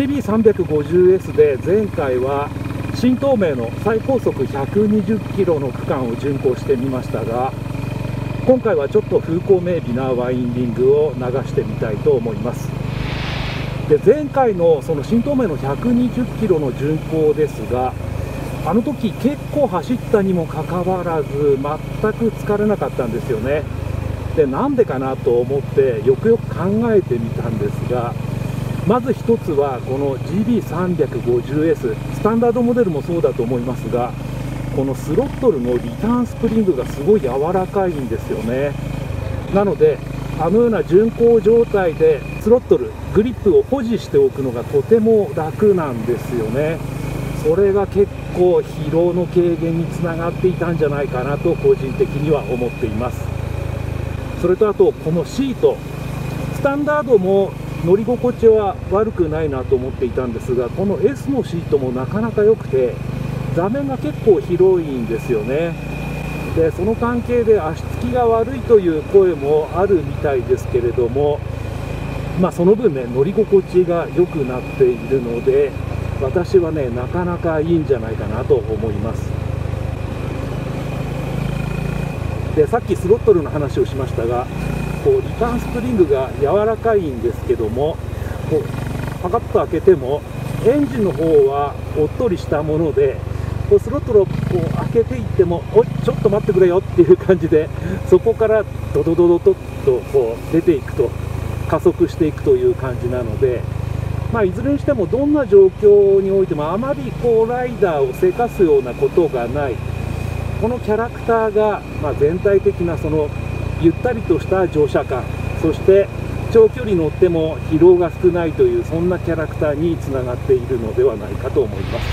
GB350S で前回は新東名の最高速120キロの区間を巡行してみましたが、今回はちょっと風光明媚なワインディングを流してみたいと思います。で、前回のその新東名の120キロの巡行ですが、あの時結構走ったにもかかわらず全く疲れなかったんですよね。で、なんでかなと思ってよくよく考えてみたんですが、まず一つはこの GB350S スタンダードモデルもそうだと思いますが、このスロットルのリターンスプリングがすごい柔らかいんですよね。なのであのような巡行状態でスロットルグリップを保持しておくのがとても楽なんですよね。それが結構疲労の軽減につながっていたんじゃないかなと個人的には思っています。それとあとこのシート、スタンダードも乗り心地は悪くないなと思っていたんですが、この S のシートもなかなか良くて座面が結構広いんですよね。で、その関係で足つきが悪いという声もあるみたいですけれども、その分ね、乗り心地が良くなっているので、私はね、なかなかいいんじゃないかなと思います。で、さっきスロットルの話をしましたが、リターンスプリングが柔らかいんですけども、パカッと開けてもエンジンの方はおっとりしたもので、スロットルを開けていっても、おいちょっと待ってくれよっていう感じで、そこからドドドドドッと出ていくと、加速していくという感じなので、いずれにしてもどんな状況においてもあまりライダーをせかすようなことがない、このキャラクターが、全体的なそのゆったりとした乗車感、そして長距離乗っても疲労が少ないという、そんなキャラクターにつながっているのではないかと思います。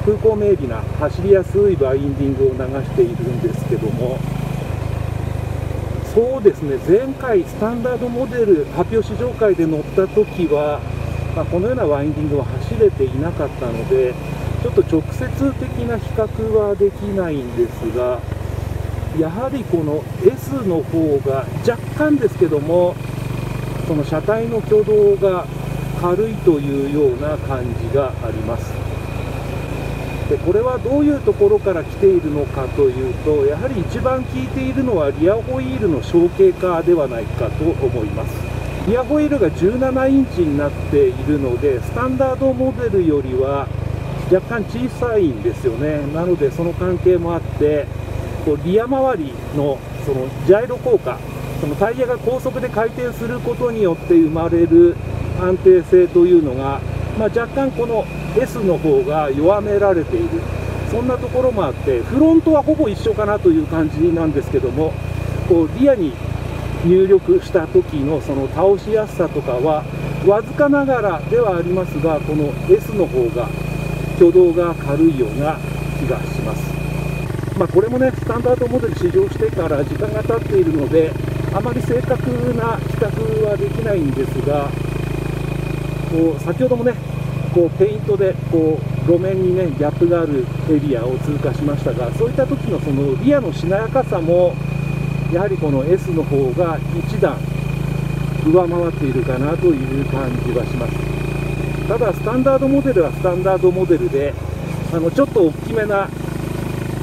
風光明媚な走りやすいワインディングを流しているんですけども、そうですね、前回スタンダードモデル発表試乗会で乗った時は、このようなワインディングは走れていなかったので、ちょっと直接的な比較はできないんですが、やはりこの S の方が若干ですけども、その車体の挙動が軽いというような感じがあります。で、これはどういうところから来ているのかというと、やはり一番効いているのはリアホイールの小径化ではないかと思います。リアホイールが17インチになっているので、スタンダードモデルよりは若干小さいんですよね。なのでその関係もあって、リア周りのそのジャイロ効果、そのタイヤが高速で回転することによって生まれる安定性というのが、若干この S の方が弱められている、そんなところもあって、フロントはほぼ一緒かなという感じなんですけども、リアに入力した時のその倒しやすさとかはわずかながらではありますが、この S の方が挙動が軽いような気がします。これもね、スタンダードモデル試乗してから時間が経っているので、あまり正確な比較はできないんですが、先ほどもね、ペイントで路面にねギャップがあるエリアを通過しましたが、そういった時のそのリアのしなやかさもやはりこの S の方が一段上回っているかなという感じはします。ただスタンダードモデルはスタンダードモデルで、ちょっと大きめな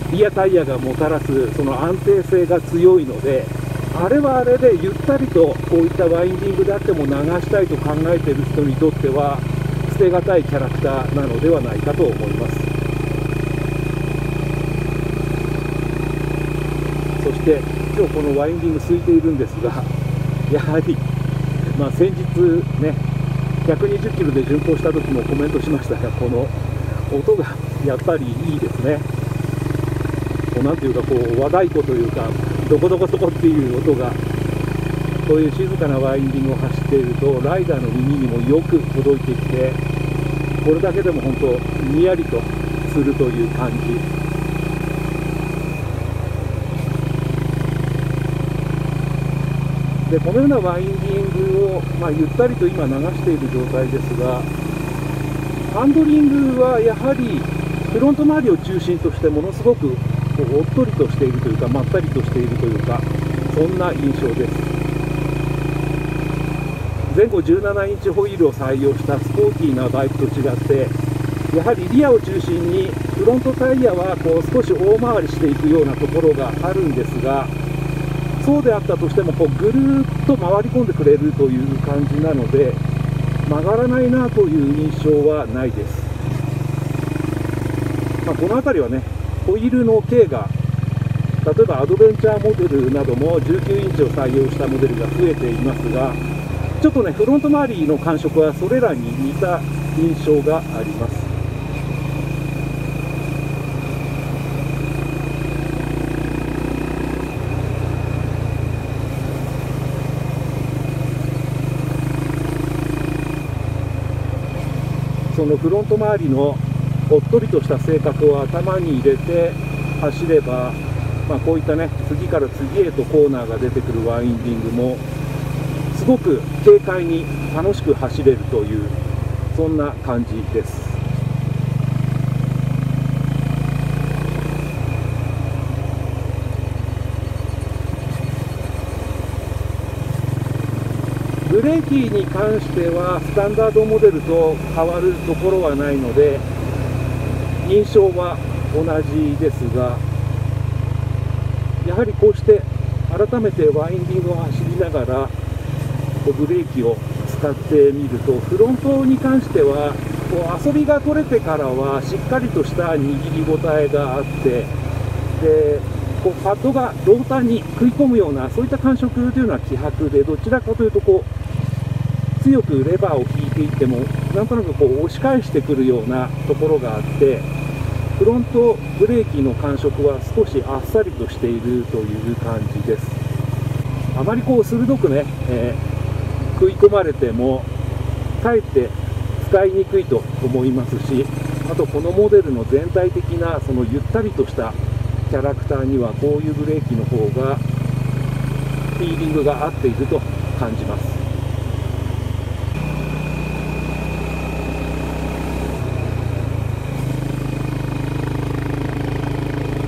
リアタイヤがもたらすその安定性が強いので、あれはあれでゆったりとこういったワインディングであっても流したいと考えている人にとっては捨てがたいキャラクターなのではないかと思います。そして今日このワインディング空いているんですが、やはり、先日ね120キロで巡行した時もコメントしましたが、この音がやっぱりいいですね。なんていうか和太鼓というか、どこどこそこっていう音が、こういう静かなワインディングを走っているとライダーの耳にもよく届いてきて、これだけでも本当にやりとするという感じ。で、このようなワインディングを、ゆったりと今流している状態ですが、ハンドリングはやはりフロント周りを中心としてものすごくおっとりとしているというか、まったりとしているというか、そんな印象です。前後17インチホイールを採用したスポーティーなバイクと違って、やはりリアを中心にフロントタイヤはこう少し大回りしていくようなところがあるんですが、そうであったとしてもこうぐるーっと回り込んでくれるという感じなので、曲がらないなという印象はないです。この辺りはね、ホイールの径が例えばアドベンチャーモデルなども19インチを採用したモデルが増えていますが、ちょっとねフロント周りの感触はそれらに似た印象があります。そのフロント周りのおっとりとした性格を頭に入れて走れば、こういったね次から次へとコーナーが出てくるワインディングもすごく軽快に楽しく走れるという、そんな感じです。ブレーキに関してはスタンダードモデルと変わるところはないので印象は同じですが、やはりこうして改めてワインディングを走りながらブレーキを使ってみると、フロントに関してはこう遊びが取れてからはしっかりとした握り応えがあって、でこうパッドがローターに食い込むようなそういった感触というのは希薄で、どちらかというとこう強くレバーを引いていってもなんとなくこう押し返してくるようなところがあって、フロントブレーキの感触は少しあっさりとしているという感じです。あまりこう鋭くね、食い込まれてもかえって使いにくいと思いますし、あとこのモデルの全体的なそのゆったりとしたキャラクターにはこういうブレーキの方がフィーリングが合っていると感じます。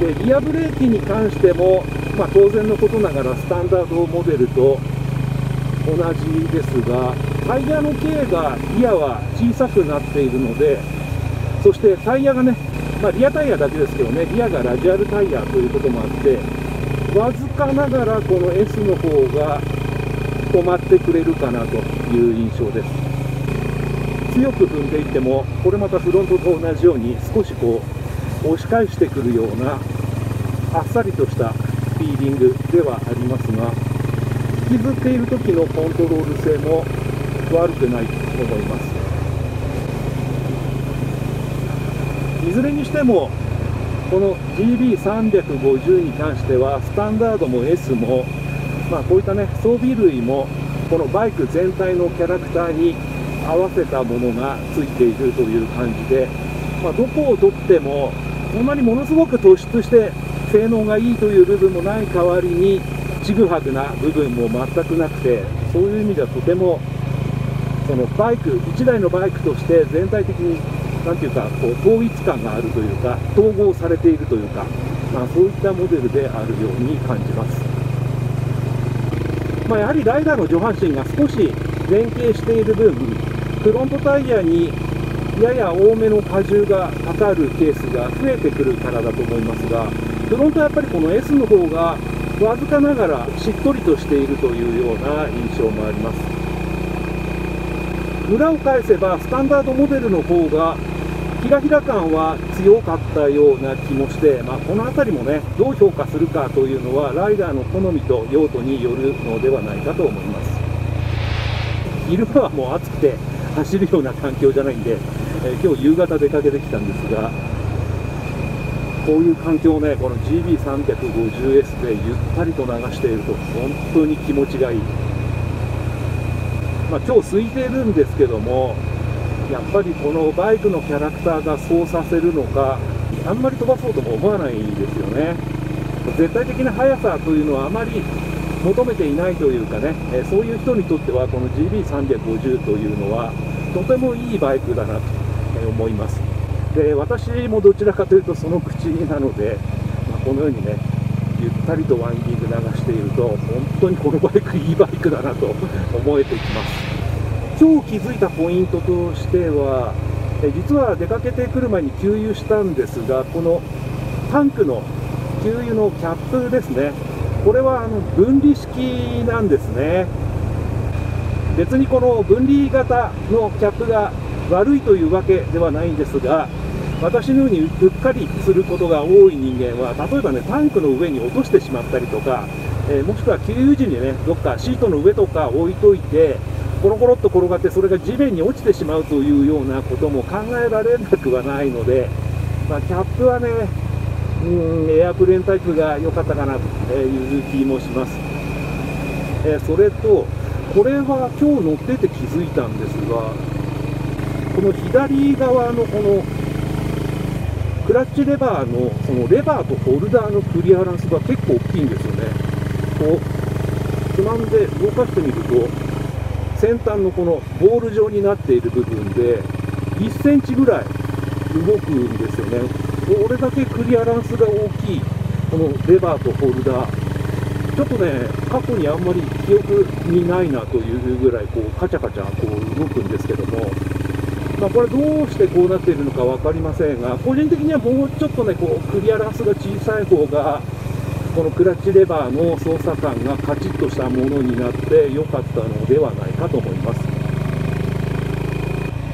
でリアブレーキに関しても、当然のことながらスタンダードモデルと同じですが、タイヤの径がリアは小さくなっているので、そしてタイヤがね、リアタイヤだけですけどね、リアがラジアルタイヤということもあって、わずかながらこの S の方が止まってくれるかなという印象です。強く踏んでいっても、これまたフロントと同じように少しこう押し返してくるようなあっさりとしたフィーリングではありますが、引きずっている時のコントロール性も悪くないと思います。いずれにしてもこの GB350 に関してはスタンダードも S も、こういったね装備類もこのバイク全体のキャラクターに合わせたものがついているという感じで、どこをとってもそんなにものすごく突出して性能がいいという部分もない代わりにちぐはぐな部分も全くなくて、そういう意味ではとてもそのバイク1台のバイクとして全体的になんていうかこう統一感があるというか統合されているというか、そういったモデルであるように感じます。やはりライダーの上半身が少し前傾している分、フロントタイヤにやや多めの荷重がかかるケースが増えてくるからだと思いますが、フロントはやっぱりこの S の方がわずかながらしっとりとしているというような印象もあります。裏を返せばスタンダードモデルの方がひらひら感は強かったような気もして、この辺りもねどう評価するかというのはライダーの好みと用途によるのではないかと思います。昼間はもう暑くて走るような環境じゃないんで、今日夕方出かけてきたんですが、こういう環境をねこの GB350S でゆったりと流していると本当に気持ちがいい。今日空いてるんですけども、やっぱりこのバイクのキャラクターがそうさせるのか、あんまり飛ばそうとも思わないんですよね。絶対的な速さというのはあまり求めていないというかね、そういう人にとってはこの GB350 というのはとてもいいバイクだなと思います。で、私もどちらかというとその口なので、このようにねゆったりとワインディング流していると本当にこのバイクいいバイクだなと思えてきます。今日気づいたポイントとしては、実は出かけてくる前に給油したんですが、このタンクの給油のキャップですね、これは分離式なんですね。別にこの分離型のキャップが悪いというわけではないんですが、私のようにうっかりすることが多い人間は、例えばね、タンクの上に落としてしまったりとか、もしくは給油時にね、どっかシートの上とか置いといて、コロコロっと転がってそれが地面に落ちてしまうというようなことも考えられなくはないので、キャップはね、エアプレーンタイプが良かったかなという気もします。それと、これは今日乗ってて気づいたんですが、この左側のこのクラッチレバーのそのレバーとホルダーのクリアランスが結構大きいんですよね。こうつまんで動かしてみると、先端のこのボール状になっている部分で1センチぐらい動くんですよね。これだけクリアランスが大きいこのレバーとホルダー、ちょっとね、過去にあんまり記憶にないなというぐらいこうカチャカチャこう動くんですけども、これどうしてこうなっているのか分かりませんが、個人的にはもうちょっとね、こうクリアランスが小さい方が、このクラッチレバーの操作感がカチッとしたものになって良かったのではないかと思います。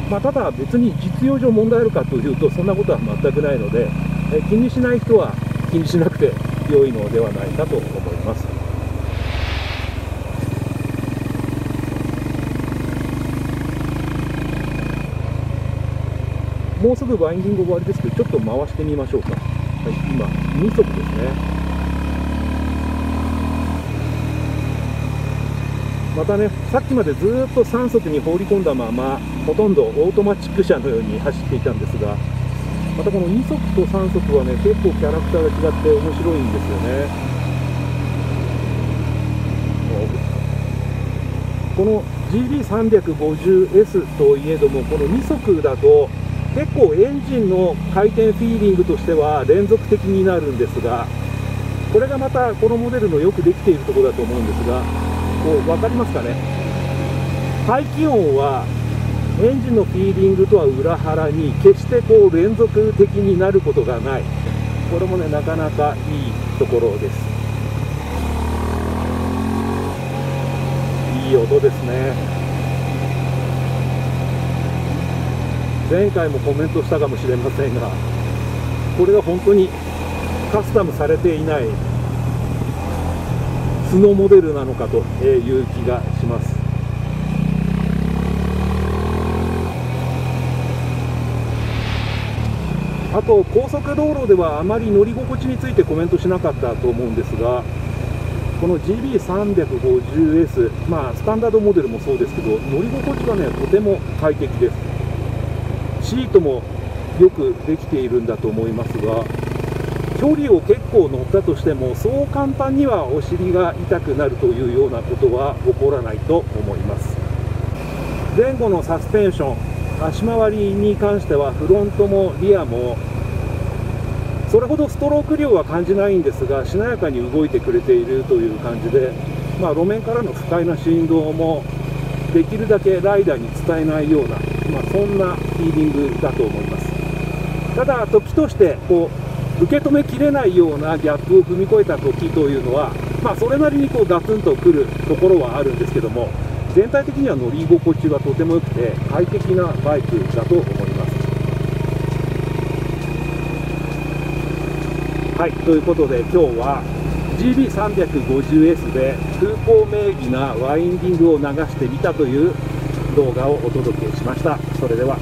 ただ別に実用上問題あるかというと、そんなことは全くないので、気にしない人は気にしなくて良いのではないかと思います。もうすぐワインディング終わりですけど、ちょっと回してみましょうか。はい、今2速ですね。またね、さっきまでずっと3速に放り込んだまま、ほとんどオートマチック車のように走っていたんですが、またこの2速と3速はね、結構キャラクターが違って面白いんですよね。この GB350S といえども、この2速だと結構エンジンの回転フィーリングとしては連続的になるんですが、これがまたこのモデルのよくできているところだと思うんですが、分かりますかね。排気音はエンジンのフィーリングとは裏腹に決してこう連続的になることがない。これもね、なかなかいいところです。いい音ですね。前回もコメントしたかもしれませんが、これが本当にカスタムされていない素のモデルなのかという気がします。あと高速道路ではあまり乗り心地についてコメントしなかったと思うんですが、この GB350S、スタンダードモデルもそうですけど、乗り心地がね、とても快適です。シートもよくできているんだと思いますが、距離を結構乗ったとしても、そう簡単にはお尻が痛くなるというようなことは起こらないと思います。前後のサスペンション、足回りに関してはフロントもリアもそれほどストローク量は感じないんですが、しなやかに動いてくれているという感じで、路面からの不快な振動もできるだけライダーに伝えないような、そんなフィーリングだと思います。ただ時として受け止めきれないようなギャップを踏み越えた時というのは、それなりにガツンとくるところはあるんですけども、全体的には乗り心地はとても良くて快適なバイクだと思います。はい、ということで今日は GB350S で風光明媚なワインディングを流してみたという動画をお届けしました。それでは。